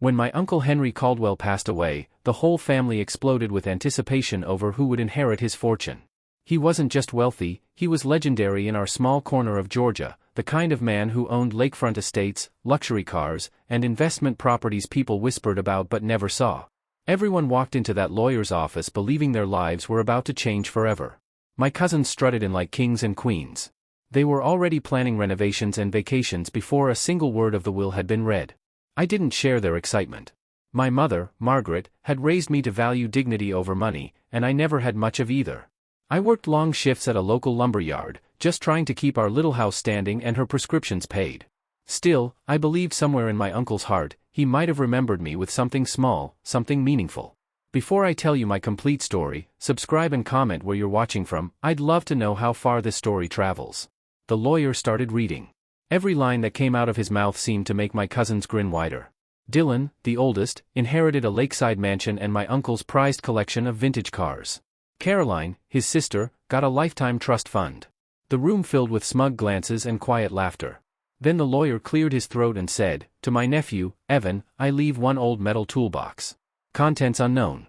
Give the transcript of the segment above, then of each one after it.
When my Uncle Henry Caldwell passed away, the whole family exploded with anticipation over who would inherit his fortune. He wasn't just wealthy, he was legendary in our small corner of Georgia, the kind of man who owned lakefront estates, luxury cars, and investment properties people whispered about but never saw. Everyone walked into that lawyer's office believing their lives were about to change forever. My cousins strutted in like kings and queens. They were already planning renovations and vacations before a single word of the will had been read. I didn't share their excitement. My mother, Margaret, had raised me to value dignity over money, and I never had much of either. I worked long shifts at a local lumber yard, just trying to keep our little house standing and her prescriptions paid. Still, I believed somewhere in my uncle's heart, he might have remembered me with something small, something meaningful. Before I tell you my complete story, subscribe and comment where you're watching from. I'd love to know how far this story travels. The lawyer started reading. Every line that came out of his mouth seemed to make my cousins grin wider. Dylan, the oldest, inherited a lakeside mansion and my uncle's prized collection of vintage cars. Caroline, his sister, got a lifetime trust fund. The room filled with smug glances and quiet laughter. Then the lawyer cleared his throat and said, "To my nephew, Evan, I leave one old metal toolbox. Contents unknown."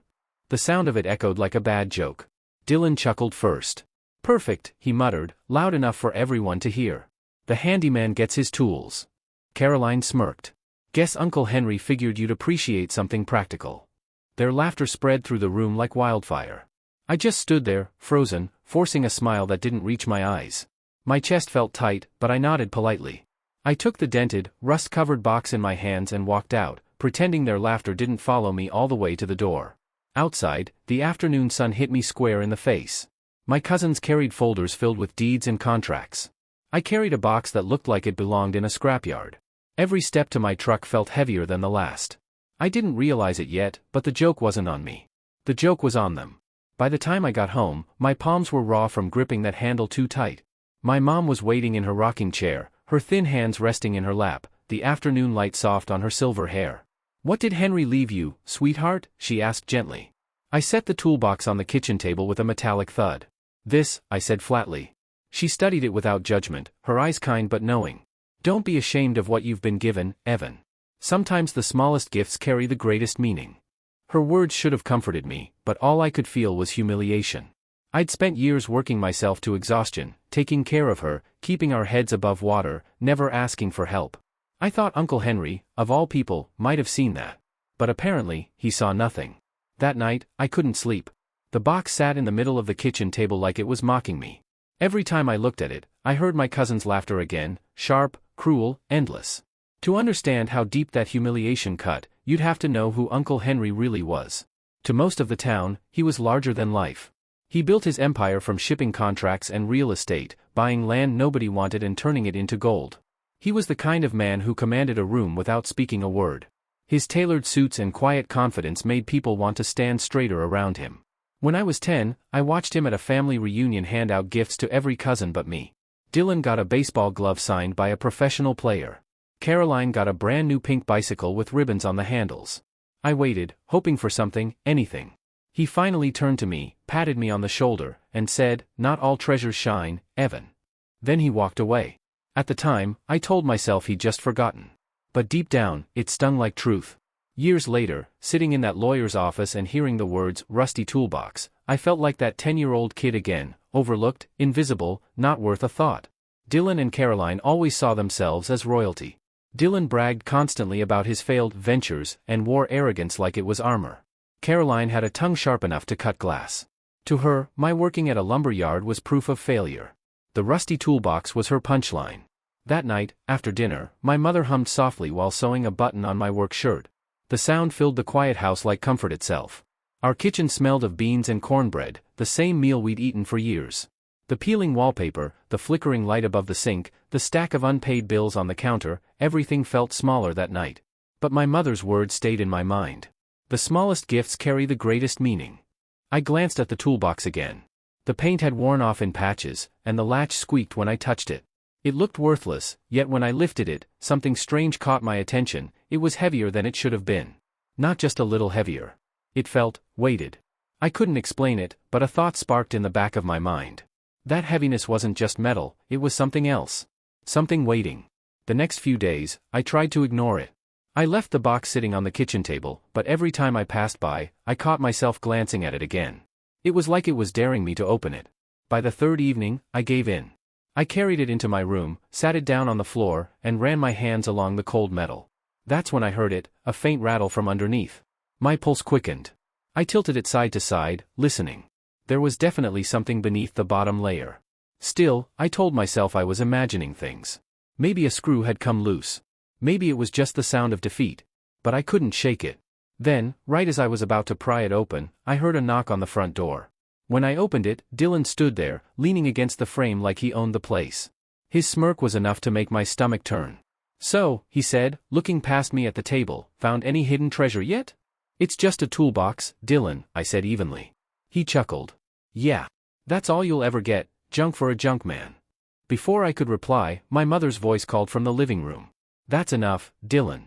The sound of it echoed like a bad joke. Dylan chuckled first. "Perfect," he muttered, loud enough for everyone to hear. "The handyman gets his tools." Caroline smirked. "Guess Uncle Henry figured you'd appreciate something practical." Their laughter spread through the room like wildfire. I just stood there, frozen, forcing a smile that didn't reach my eyes. My chest felt tight, but I nodded politely. I took the dented, rust-covered box in my hands and walked out, pretending their laughter didn't follow me all the way to the door. Outside, the afternoon sun hit me square in the face. My cousins carried folders filled with deeds and contracts. I carried a box that looked like it belonged in a scrapyard. Every step to my truck felt heavier than the last. I didn't realize it yet, but the joke wasn't on me. The joke was on them. By the time I got home, my palms were raw from gripping that handle too tight. My mom was waiting in her rocking chair, her thin hands resting in her lap, the afternoon light soft on her silver hair. "What did Henry leave you, sweetheart?" she asked gently. I set the toolbox on the kitchen table with a metallic thud. "This," I said flatly. She studied it without judgment, her eyes kind but knowing. "Don't be ashamed of what you've been given, Evan. Sometimes the smallest gifts carry the greatest meaning." Her words should have comforted me, but all I could feel was humiliation. I'd spent years working myself to exhaustion, taking care of her, keeping our heads above water, never asking for help. I thought Uncle Henry, of all people, might have seen that. But apparently, he saw nothing. That night, I couldn't sleep. The box sat in the middle of the kitchen table like it was mocking me. Every time I looked at it, I heard my cousin's laughter again, sharp, cruel, endless. To understand how deep that humiliation cut, you'd have to know who Uncle Henry really was. To most of the town, he was larger than life. He built his empire from shipping contracts and real estate, buying land nobody wanted and turning it into gold. He was the kind of man who commanded a room without speaking a word. His tailored suits and quiet confidence made people want to stand straighter around him. When I was 10, I watched him at a family reunion hand out gifts to every cousin but me. Dylan got a baseball glove signed by a professional player. Caroline got a brand new pink bicycle with ribbons on the handles. I waited, hoping for something, anything. He finally turned to me, patted me on the shoulder, and said, "Not all treasures shine, Evan." Then he walked away. At the time, I told myself he'd just forgotten. But deep down, it stung like truth. Years later, sitting in that lawyer's office and hearing the words, "rusty toolbox," I felt like that 10-year-old kid again, overlooked, invisible, not worth a thought. Dylan and Caroline always saw themselves as royalty. Dylan bragged constantly about his failed ventures and wore arrogance like it was armor. Caroline had a tongue sharp enough to cut glass. To her, my working at a lumber yard was proof of failure. The rusty toolbox was her punchline. That night, after dinner, my mother hummed softly while sewing a button on my work shirt. The sound filled the quiet house like comfort itself. Our kitchen smelled of beans and cornbread, the same meal we'd eaten for years. The peeling wallpaper, the flickering light above the sink, the stack of unpaid bills on the counter, everything felt smaller that night. But my mother's words stayed in my mind. The smallest gifts carry the greatest meaning. I glanced at the toolbox again. The paint had worn off in patches, and the latch squeaked when I touched it. It looked worthless, yet when I lifted it, something strange caught my attention. It was heavier than it should have been. Not just a little heavier. It felt weighted. I couldn't explain it, but a thought sparked in the back of my mind. That heaviness wasn't just metal, it was something else. Something waiting. The next few days, I tried to ignore it. I left the box sitting on the kitchen table, but every time I passed by, I caught myself glancing at it again. It was like it was daring me to open it. By the third evening, I gave in. I carried it into my room, sat it down on the floor, and ran my hands along the cold metal. That's when I heard it, a faint rattle from underneath. My pulse quickened. I tilted it side to side, listening. There was definitely something beneath the bottom layer. Still, I told myself I was imagining things. Maybe a screw had come loose. Maybe it was just the sound of defeat. But I couldn't shake it. Then, right as I was about to pry it open, I heard a knock on the front door. When I opened it, Dylan stood there, leaning against the frame like he owned the place. His smirk was enough to make my stomach turn. "So," he said, looking past me at the table, "found any hidden treasure yet?" "It's just a toolbox, Dylan," I said evenly. He chuckled. "Yeah. That's all you'll ever get, junk for a junk man." Before I could reply, my mother's voice called from the living room. "That's enough, Dylan."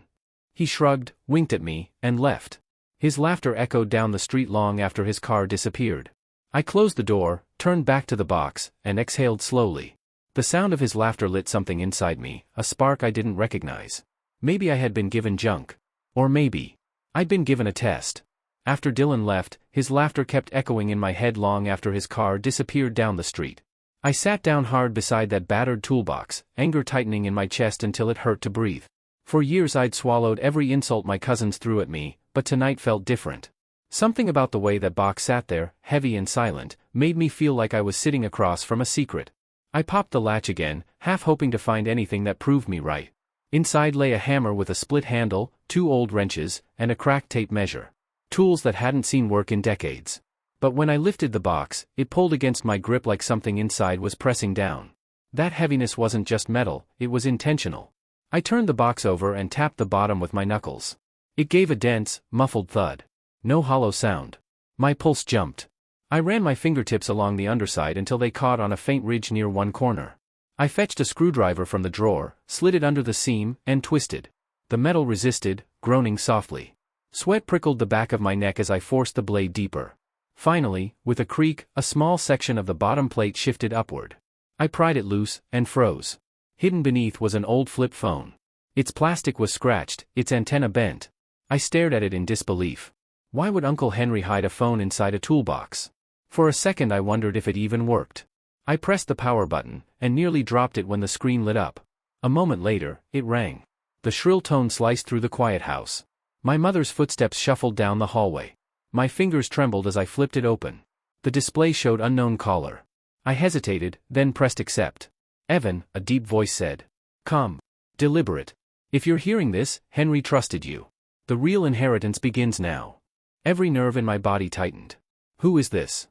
He shrugged, winked at me, and left. His laughter echoed down the street long after his car disappeared. I closed the door, turned back to the box, and exhaled slowly. The sound of his laughter lit something inside me, a spark I didn't recognize. Maybe I had been given junk. Or maybe I'd been given a test. After Dylan left, his laughter kept echoing in my head long after his car disappeared down the street. I sat down hard beside that battered toolbox, anger tightening in my chest until it hurt to breathe. For years I'd swallowed every insult my cousins threw at me, but tonight felt different. Something about the way that box sat there, heavy and silent, made me feel like I was sitting across from a secret. I popped the latch again, half hoping to find anything that proved me right. Inside lay a hammer with a split handle, 2 old wrenches, and a cracked tape measure. Tools that hadn't seen work in decades. But when I lifted the box, it pulled against my grip like something inside was pressing down. That heaviness wasn't just metal, it was intentional. I turned the box over and tapped the bottom with my knuckles. It gave a dense, muffled thud. No hollow sound. My pulse jumped. I ran my fingertips along the underside until they caught on a faint ridge near one corner. I fetched a screwdriver from the drawer, slid it under the seam, and twisted. The metal resisted, groaning softly. Sweat prickled the back of my neck as I forced the blade deeper. Finally, with a creak, a small section of the bottom plate shifted upward. I pried it loose, and froze. Hidden beneath was an old flip phone. Its plastic was scratched, its antenna bent. I stared at it in disbelief. Why would Uncle Henry hide a phone inside a toolbox? For a second I wondered if it even worked. I pressed the power button, and nearly dropped it when the screen lit up. A moment later, it rang. The shrill tone sliced through the quiet house. My mother's footsteps shuffled down the hallway. My fingers trembled as I flipped it open. The display showed unknown caller. I hesitated, then pressed accept. "Evan," a deep voice said. "Calm. Deliberate. If you're hearing this, Henry trusted you. The real inheritance begins now." Every nerve in my body tightened. "Who is this?"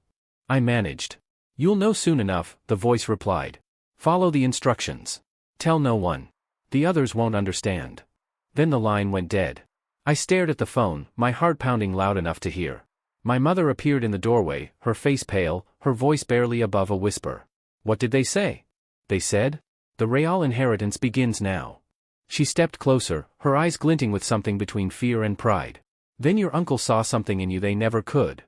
I managed. "You'll know soon enough," the voice replied. "Follow the instructions. Tell no one. The others won't understand." Then the line went dead. I stared at the phone, my heart pounding loud enough to hear. My mother appeared in the doorway, her face pale, her voice barely above a whisper. "What did they say?" "They said, the real inheritance begins now." She stepped closer, her eyes glinting with something between fear and pride. "Then your uncle saw something in you they never could."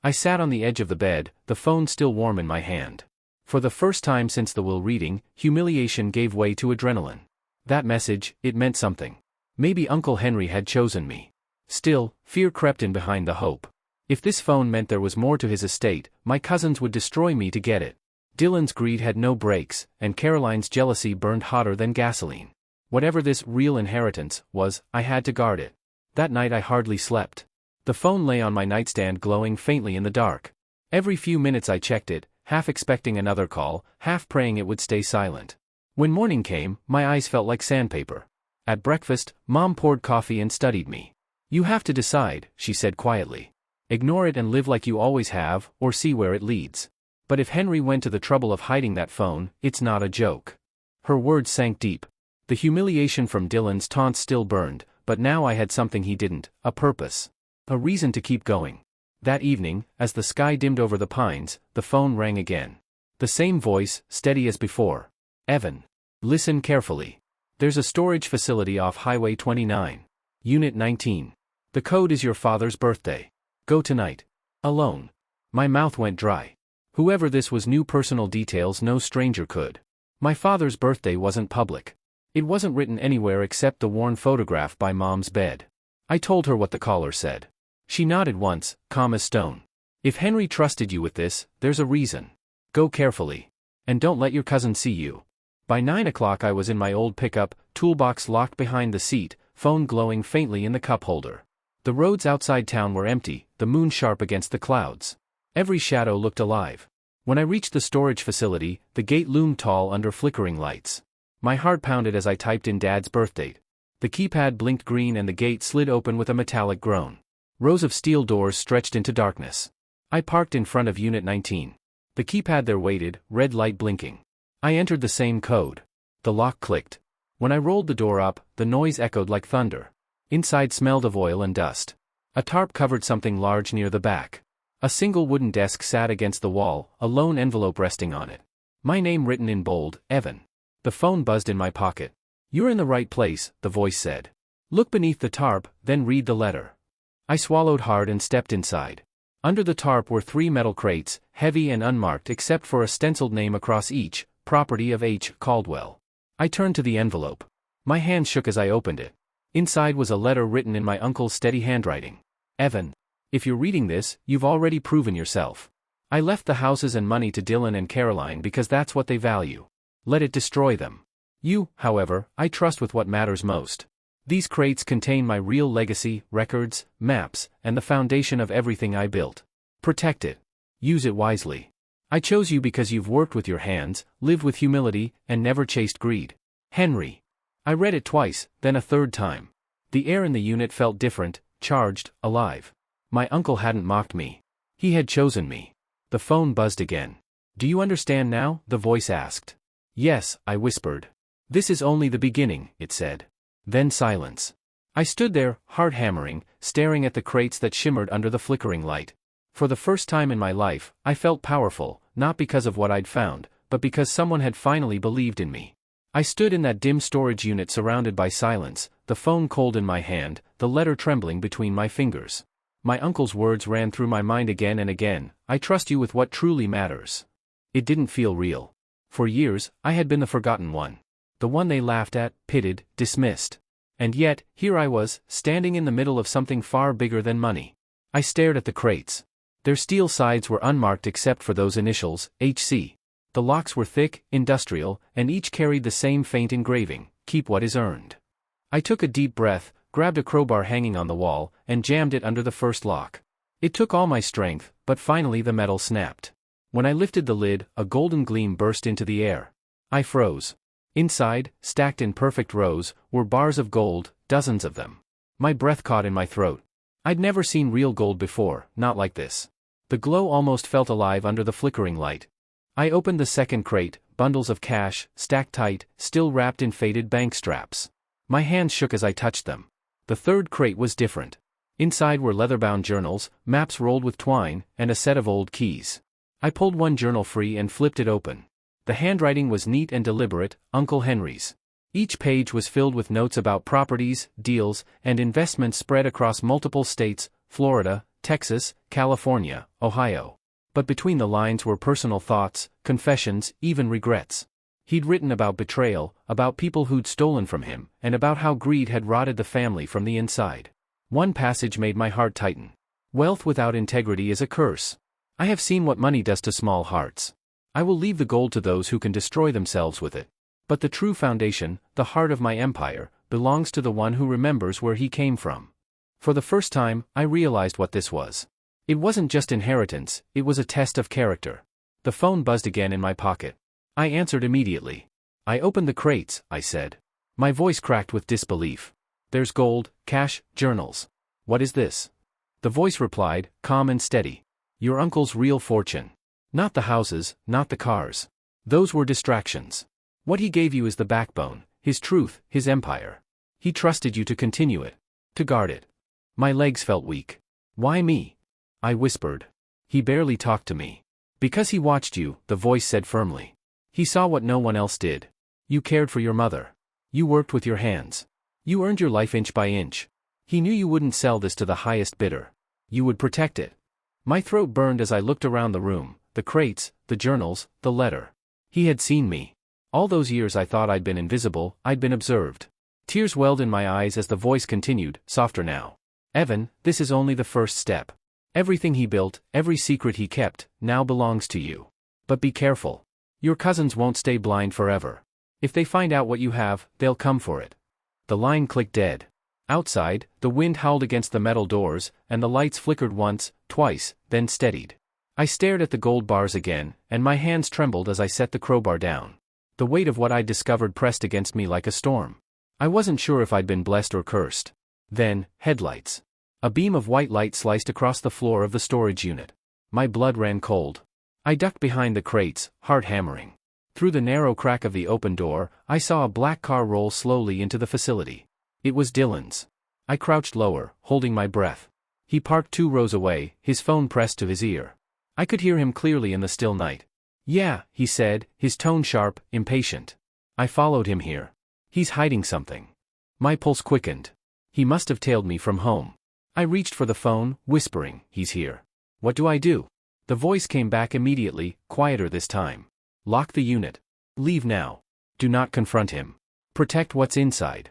I sat on the edge of the bed, the phone still warm in my hand. For the first time since the will reading, humiliation gave way to adrenaline. That message, it meant something. Maybe Uncle Henry had chosen me. Still, fear crept in behind the hope. If this phone meant there was more to his estate, my cousins would destroy me to get it. Dylan's greed had no brakes, and Caroline's jealousy burned hotter than gasoline. Whatever this real inheritance was, I had to guard it. That night I hardly slept. The phone lay on my nightstand glowing faintly in the dark. Every few minutes I checked it, half expecting another call, half praying it would stay silent. When morning came, my eyes felt like sandpaper. At breakfast, Mom poured coffee and studied me. "You have to decide," she said quietly. "Ignore it and live like you always have, or see where it leads. But if Henry went to the trouble of hiding that phone, it's not a joke." Her words sank deep. The humiliation from Dylan's taunts still burned, but now I had something he didn't, a purpose. A reason to keep going. That evening, as the sky dimmed over the pines, the phone rang again. The same voice, steady as before. "Evan. Listen carefully. There's a storage facility off Highway 29. Unit 19. The code is your father's birthday. Go tonight. Alone." My mouth went dry. Whoever this was knew personal details no stranger could. My father's birthday wasn't public. It wasn't written anywhere except the worn photograph by Mom's bed. I told her what the caller said. She nodded once, calm as stone. If Henry trusted you with this, there's a reason. Go carefully. And don't let your cousin see you. By 9 o'clock I was in my old pickup, toolbox locked behind the seat, phone glowing faintly in the cup holder. The roads outside town were empty, the moon sharp against the clouds. Every shadow looked alive. When I reached the storage facility, the gate loomed tall under flickering lights. My heart pounded as I typed in Dad's birthdate. The keypad blinked green and the gate slid open with a metallic groan. Rows of steel doors stretched into darkness. I parked in front of Unit 19. The keypad there waited, red light blinking. I entered the same code. The lock clicked. When I rolled the door up, the noise echoed like thunder. Inside smelled of oil and dust. A tarp covered something large near the back. A single wooden desk sat against the wall, a lone envelope resting on it. My name written in bold, Evan. The phone buzzed in my pocket. You're in the right place, the voice said. Look beneath the tarp, then read the letter. I swallowed hard and stepped inside. Under the tarp were 3 metal crates, heavy and unmarked except for a stenciled name across each, property of H. Caldwell. I turned to the envelope. My hand shook as I opened it. Inside was a letter written in my uncle's steady handwriting. Evan. If you're reading this, you've already proven yourself. I left the houses and money to Dylan and Caroline because that's what they value. Let it destroy them. You, however, I trust with what matters most. These crates contain my real legacy, records, maps, and the foundation of everything I built. Protect it. Use it wisely. I chose you because you've worked with your hands, lived with humility, and never chased greed. Henry. I read it twice, then a third time. The air in the unit felt different, charged, alive. My uncle hadn't mocked me. He had chosen me. The phone buzzed again. Do you understand now? The voice asked. Yes, I whispered. This is only the beginning, it said. Then silence. I stood there, heart hammering, staring at the crates that shimmered under the flickering light. For the first time in my life, I felt powerful, not because of what I'd found, but because someone had finally believed in me. I stood in that dim storage unit surrounded by silence, the phone cold in my hand, the letter trembling between my fingers. My uncle's words ran through my mind again and again, I trust you with what truly matters. It didn't feel real. For years, I had been the forgotten one. The one they laughed at, pitted, dismissed. And yet, here I was, standing in the middle of something far bigger than money. I stared at the crates. Their steel sides were unmarked except for those initials, HC. The locks were thick, industrial, and each carried the same faint engraving, keep what is earned. I took a deep breath, grabbed a crowbar hanging on the wall, and jammed it under the first lock. It took all my strength, but finally the metal snapped. When I lifted the lid, a golden gleam burst into the air. I froze. Inside, stacked in perfect rows, were bars of gold, dozens of them. My breath caught in my throat. I'd never seen real gold before, not like this. The glow almost felt alive under the flickering light. I opened the second crate, bundles of cash, stacked tight, still wrapped in faded bank straps. My hands shook as I touched them. The third crate was different. Inside were leather-bound journals, maps rolled with twine, and a set of old keys. I pulled one journal free and flipped it open. The handwriting was neat and deliberate, Uncle Henry's. Each page was filled with notes about properties, deals, and investments spread across multiple states, Florida, Texas, California, Ohio. But between the lines were personal thoughts, confessions, even regrets. He'd written about betrayal, about people who'd stolen from him, and about how greed had rotted the family from the inside. One passage made my heart tighten. Wealth without integrity is a curse. I have seen what money does to small hearts. I will leave the gold to those who can destroy themselves with it. But the true foundation, the heart of my empire, belongs to the one who remembers where he came from. For the first time, I realized what this was. It wasn't just inheritance, it was a test of character. The phone buzzed again in my pocket. I answered immediately. I opened the crates, I said. My voice cracked with disbelief. There's gold, cash, journals. What is this? The voice replied, calm and steady. Your uncle's real fortune. Not the houses, not the cars. Those were distractions. What he gave you is the backbone, his truth, his empire. He trusted you to continue it, to guard it. My legs felt weak. Why me? I whispered. He barely talked to me. Because he watched you, the voice said firmly. He saw what no one else did. You cared for your mother. You worked with your hands. You earned your life inch by inch. He knew you wouldn't sell this to the highest bidder. You would protect it. My throat burned as I looked around the room, the crates, the journals, the letter. He had seen me. All those years I thought I'd been invisible, I'd been observed. Tears welled in my eyes as the voice continued, softer now. Evan, this is only the first step. Everything he built, every secret he kept, now belongs to you. But be careful. Your cousins won't stay blind forever. If they find out what you have, they'll come for it. The line clicked dead. Outside, the wind howled against the metal doors, and the lights flickered once, twice, then steadied. I stared at the gold bars again, and my hands trembled as I set the crowbar down. The weight of what I'd discovered pressed against me like a storm. I wasn't sure if I'd been blessed or cursed. Then, headlights. A beam of white light sliced across the floor of the storage unit. My blood ran cold. I ducked behind the crates, heart hammering. Through the narrow crack of the open door, I saw a black car roll slowly into the facility. It was Dylan's. I crouched lower, holding my breath. He parked 2 rows away, his phone pressed to his ear. I could hear him clearly in the still night. "Yeah," he said, his tone sharp, impatient. "I followed him here. He's hiding something." My pulse quickened. He must have tailed me from home. I reached for the phone, whispering, "He's here." "What do I do?" The voice came back immediately, quieter this time. "Lock the unit. Leave now. Do not confront him. Protect what's inside."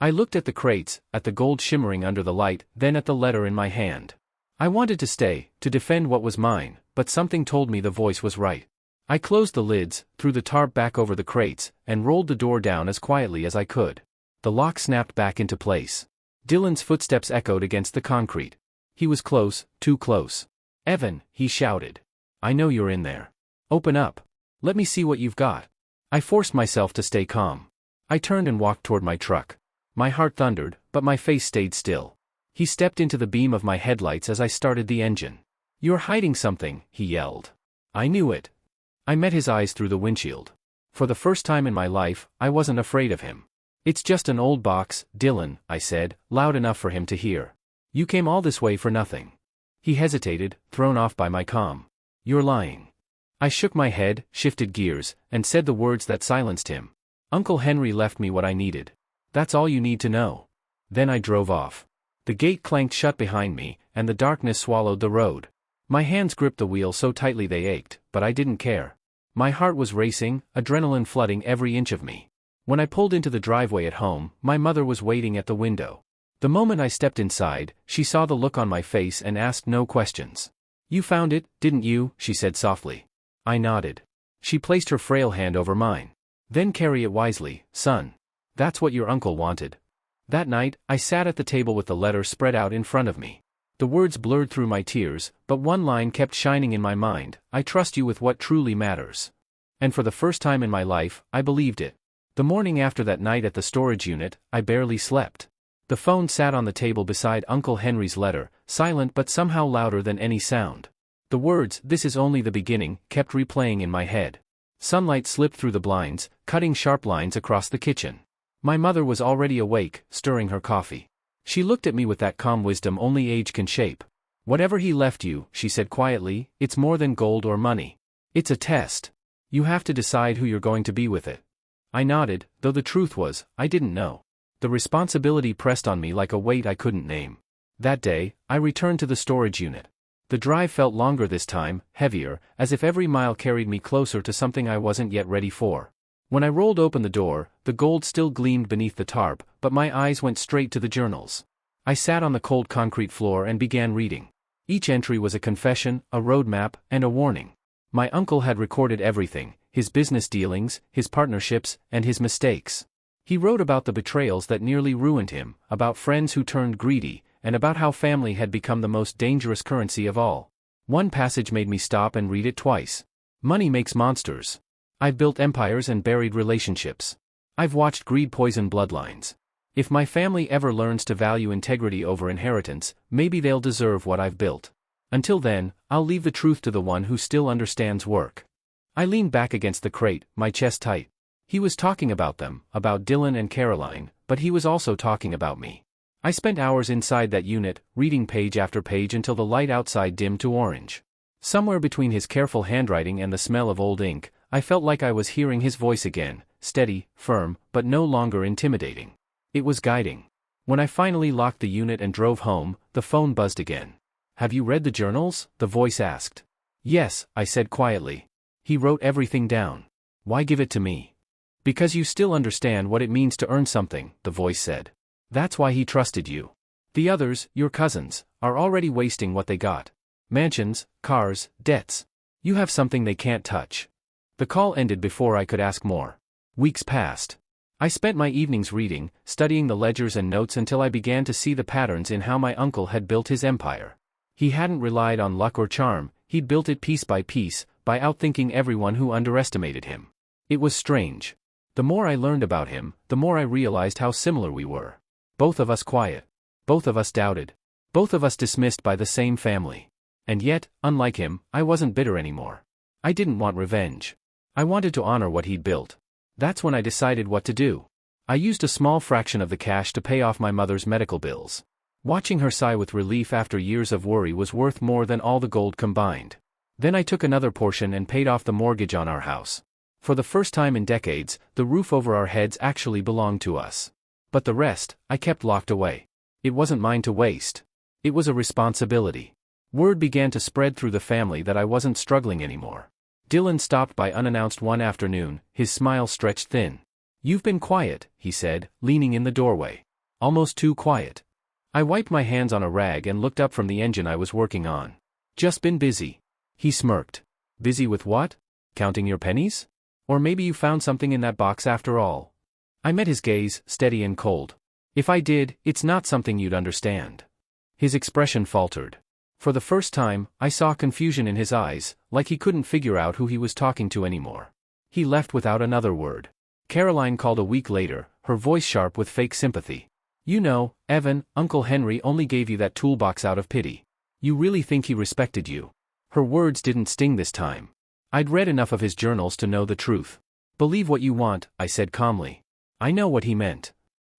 I looked at the crates, at the gold shimmering under the light, then at the letter in my hand. I wanted to stay, to defend what was mine, but something told me the voice was right. I closed the lids, threw the tarp back over the crates, and rolled the door down as quietly as I could. The lock snapped back into place. Dylan's footsteps echoed against the concrete. He was close, too close. "Evan," he shouted. "I know you're in there. Open up. Let me see what you've got." I forced myself to stay calm. I turned and walked toward my truck. My heart thundered, but my face stayed still. He stepped into the beam of my headlights as I started the engine. "You're hiding something," he yelled. I knew it. I met his eyes through the windshield. For the first time in my life, I wasn't afraid of him. "It's just an old box, Dylan," I said, loud enough for him to hear. "You came all this way for nothing." He hesitated, thrown off by my calm. "You're lying." I shook my head, shifted gears, and said the words that silenced him. "Uncle Henry left me what I needed. That's all you need to know." Then I drove off. The gate clanked shut behind me, and the darkness swallowed the road. My hands gripped the wheel so tightly they ached, but I didn't care. My heart was racing, adrenaline flooding every inch of me. When I pulled into the driveway at home, my mother was waiting at the window. The moment I stepped inside, she saw the look on my face and asked no questions. "You found it, didn't you?" she said softly. I nodded. She placed her frail hand over mine. "Then carry it wisely, son. That's what your uncle wanted." That night, I sat at the table with the letter spread out in front of me. The words blurred through my tears, but one line kept shining in my mind: "I trust you with what truly matters." And for the first time in my life, I believed it. The morning after that night at the storage unit, I barely slept. The phone sat on the table beside Uncle Henry's letter, silent but somehow louder than any sound. The words, "This is only the beginning," kept replaying in my head. Sunlight slipped through the blinds, cutting sharp lines across the kitchen. My mother was already awake, stirring her coffee. She looked at me with that calm wisdom only age can shape. "Whatever he left you," she said quietly, "it's more than gold or money. It's a test. You have to decide who you're going to be with it." I nodded, though the truth was, I didn't know. The responsibility pressed on me like a weight I couldn't name. That day, I returned to the storage unit. The drive felt longer this time, heavier, as if every mile carried me closer to something I wasn't yet ready for. When I rolled open the door, the gold still gleamed beneath the tarp, but my eyes went straight to the journals. I sat on the cold concrete floor and began reading. Each entry was a confession, a roadmap, and a warning. My uncle had recorded everything: his business dealings, his partnerships, and his mistakes. He wrote about the betrayals that nearly ruined him, about friends who turned greedy, and about how family had become the most dangerous currency of all. One passage made me stop and read it twice. "Money makes monsters. I've built empires and buried relationships. I've watched greed poison bloodlines. If my family ever learns to value integrity over inheritance, maybe they'll deserve what I've built. Until then, I'll leave the truth to the one who still understands work." I leaned back against the crate, my chest tight. He was talking about them, about Dylan and Caroline, but he was also talking about me. I spent hours inside that unit, reading page after page until the light outside dimmed to orange. Somewhere between his careful handwriting and the smell of old ink, I felt like I was hearing his voice again, steady, firm, but no longer intimidating. It was guiding. When I finally locked the unit and drove home, the phone buzzed again. "Have you read the journals?" the voice asked. "Yes," I said quietly. "He wrote everything down. Why give it to me?" Because you still understand what it means to earn something, the voice said. That's why he trusted you. The others, your cousins, are already wasting what they got. Mansions, cars, debts. You have something they can't touch. The call ended before I could ask more. Weeks passed. I spent my evenings reading, studying the ledgers and notes until I began to see the patterns in how my uncle had built his empire. He hadn't relied on luck or charm, he'd built it piece, by outthinking everyone who underestimated him. It was strange. The more I learned about him, the more I realized how similar we were. Both of us quiet. Both of us doubted. Both of us dismissed by the same family. And yet, unlike him, I wasn't bitter anymore. I didn't want revenge. I wanted to honor what he'd built. That's when I decided what to do. I used a small fraction of the cash to pay off my mother's medical bills. Watching her sigh with relief after years of worry was worth more than all the gold combined. Then I took another portion and paid off the mortgage on our house. For the first time in decades, the roof over our heads actually belonged to us. But the rest, I kept locked away. It wasn't mine to waste. It was a responsibility. Word began to spread through the family that I wasn't struggling anymore. Dylan stopped by unannounced one afternoon, his smile stretched thin. "You've been quiet," he said, leaning in the doorway. "Almost too quiet." I wiped my hands on a rag and looked up from the engine I was working on. "Just been busy." He smirked. "Busy with what? Counting your pennies? Or maybe you found something in that box after all?" I met his gaze, steady and cold. "If I did, it's not something you'd understand." His expression faltered. For the first time, I saw confusion in his eyes, like he couldn't figure out who he was talking to anymore. He left without another word. Caroline called a week later, her voice sharp with fake sympathy. "You know, Evan, Uncle Henry only gave you that toolbox out of pity. You really think he respected you?" Her words didn't sting this time. I'd read enough of his journals to know the truth. "Believe what you want," I said calmly. I know what he meant.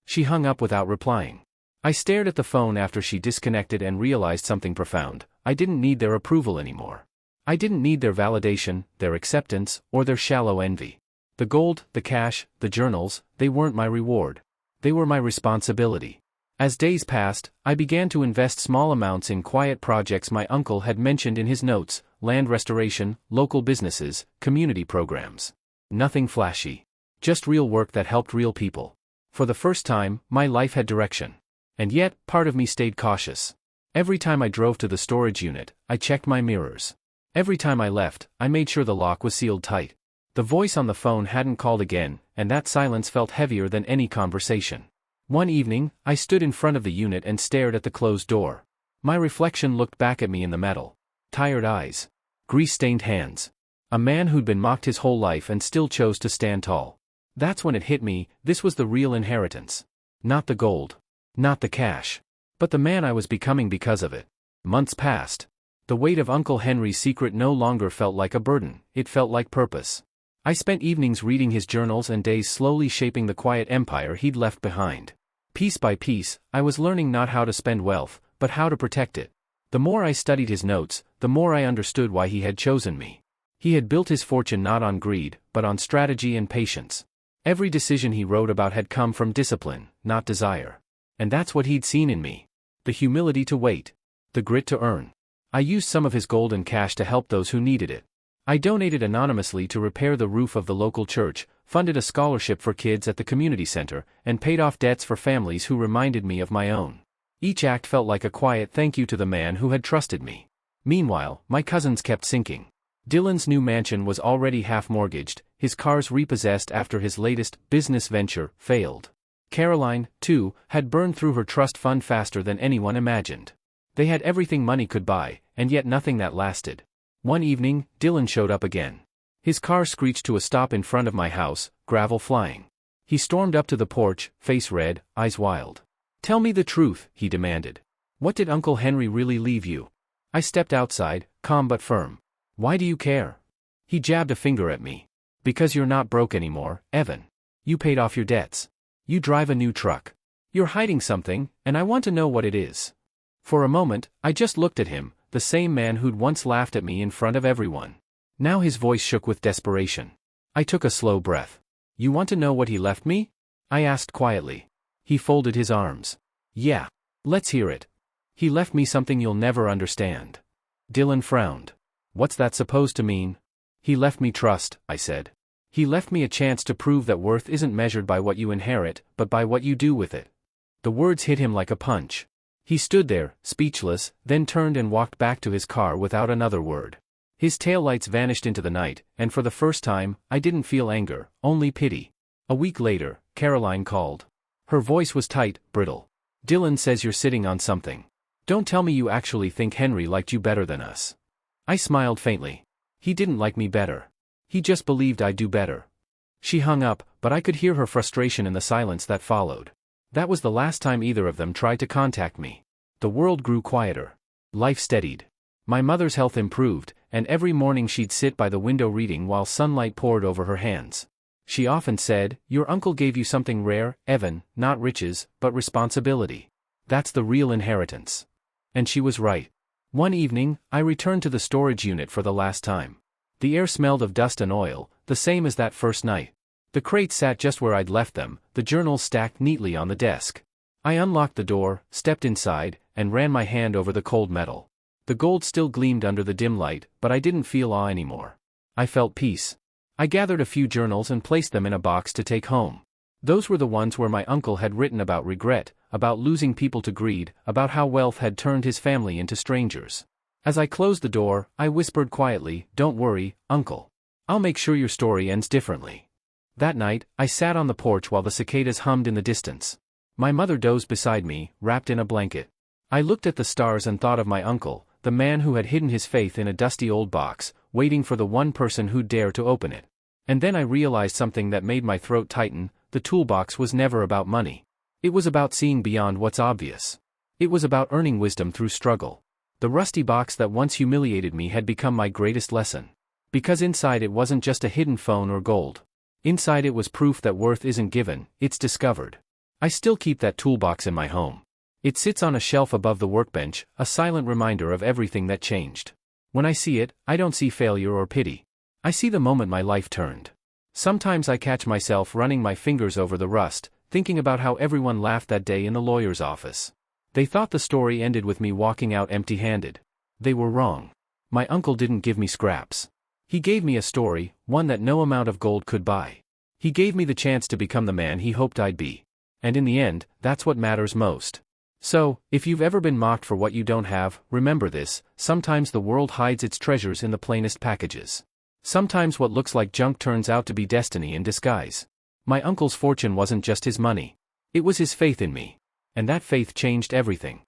She hung up without replying. I stared at the phone after she disconnected and realized something profound. I didn't need their approval anymore. I didn't need their validation, their acceptance, or their shallow envy. The gold, the cash, the journals, they weren't my reward. They were my responsibility. As days passed, I began to invest small amounts in quiet projects my uncle had mentioned in his notes: land restoration, local businesses, community programs. Nothing flashy. Just real work that helped real people. For the first time, my life had direction. And yet, part of me stayed cautious. Every time I drove to the storage unit, I checked my mirrors. Every time I left, I made sure the lock was sealed tight. The voice on the phone hadn't called again, and that silence felt heavier than any conversation. One evening, I stood in front of the unit and stared at the closed door. My reflection looked back at me in the metal. Tired eyes. Grease-stained hands. A man who'd been mocked his whole life and still chose to stand tall. That's when it hit me, this was the real inheritance. Not the gold. Not the cash. But the man I was becoming because of it. Months passed. The weight of Uncle Henry's secret no longer felt like a burden, it felt like purpose. I spent evenings reading his journals and days slowly shaping the quiet empire he'd left behind. Piece by piece, I was learning not how to spend wealth, but how to protect it. The more I studied his notes, the more I understood why he had chosen me. He had built his fortune not on greed, but on strategy and patience. Every decision he wrote about had come from discipline, not desire. And that's what he'd seen in me. The humility to wait. The grit to earn. I used some of his gold and cash to help those who needed it. I donated anonymously to repair the roof of the local church, funded a scholarship for kids at the community center, and paid off debts for families who reminded me of my own. Each act felt like a quiet thank you to the man who had trusted me. Meanwhile, my cousins kept sinking. Dylan's new mansion was already half-mortgaged, his cars repossessed after his latest business venture failed. Caroline, too, had burned through her trust fund faster than anyone imagined. They had everything money could buy, and yet nothing that lasted. One evening, Dylan showed up again. His car screeched to a stop in front of my house, gravel flying. He stormed up to the porch, face red, eyes wild. "Tell me the truth," he demanded. "What did Uncle Henry really leave you?" I stepped outside, calm but firm. "Why do you care?" He jabbed a finger at me. "Because you're not broke anymore, Evan. You paid off your debts. You drive a new truck. You're hiding something, and I want to know what it is." For a moment, I just looked at him, the same man who'd once laughed at me in front of everyone. Now his voice shook with desperation. I took a slow breath. "You want to know what he left me?" I asked quietly. He folded his arms. "Yeah. Let's hear it." "He left me something you'll never understand." Dylan frowned. "What's that supposed to mean?" "He left me trust," I said. He left me a chance to prove that worth isn't measured by what you inherit, but by what you do with it. The words hit him like a punch. He stood there, speechless, then turned and walked back to his car without another word. His taillights vanished into the night, and for the first time, I didn't feel anger, only pity. A week later, Caroline called. Her voice was tight, brittle. Dylan says you're sitting on something. Don't tell me you actually think Henry liked you better than us. I smiled faintly. He didn't like me better. He just believed I'd do better. She hung up, but I could hear her frustration in the silence that followed. That was the last time either of them tried to contact me. The world grew quieter. Life steadied. My mother's health improved, and every morning she'd sit by the window reading while sunlight poured over her hands. She often said, "Your uncle gave you something rare, Evan, not riches, but responsibility. That's the real inheritance." And she was right. One evening, I returned to the storage unit for the last time. The air smelled of dust and oil, the same as that first night. The crates sat just where I'd left them, the journals stacked neatly on the desk. I unlocked the door, stepped inside, and ran my hand over the cold metal. The gold still gleamed under the dim light, but I didn't feel awe anymore. I felt peace. I gathered a few journals and placed them in a box to take home. Those were the ones where my uncle had written about regret, about losing people to greed, about how wealth had turned his family into strangers. As I closed the door, I whispered quietly, "Don't worry, Uncle. I'll make sure your story ends differently." That night, I sat on the porch while the cicadas hummed in the distance. My mother dozed beside me, wrapped in a blanket. I looked at the stars and thought of my uncle, the man who had hidden his faith in a dusty old box, waiting for the one person who'd dare to open it. And then I realized something that made my throat tighten: the toolbox was never about money. It was about seeing beyond what's obvious. It was about earning wisdom through struggle. The rusty box that once humiliated me had become my greatest lesson. Because inside it wasn't just a hidden phone or gold. Inside it was proof that worth isn't given, it's discovered. I still keep that toolbox in my home. It sits on a shelf above the workbench, a silent reminder of everything that changed. When I see it, I don't see failure or pity. I see the moment my life turned. Sometimes I catch myself running my fingers over the rust, thinking about how everyone laughed that day in the lawyer's office. They thought the story ended with me walking out empty-handed. They were wrong. My uncle didn't give me scraps. He gave me a story, one that no amount of gold could buy. He gave me the chance to become the man he hoped I'd be. And in the end, that's what matters most. So, if you've ever been mocked for what you don't have, remember this: sometimes the world hides its treasures in the plainest packages. Sometimes what looks like junk turns out to be destiny in disguise. My uncle's fortune wasn't just his money. It was his faith in me. And that faith changed everything.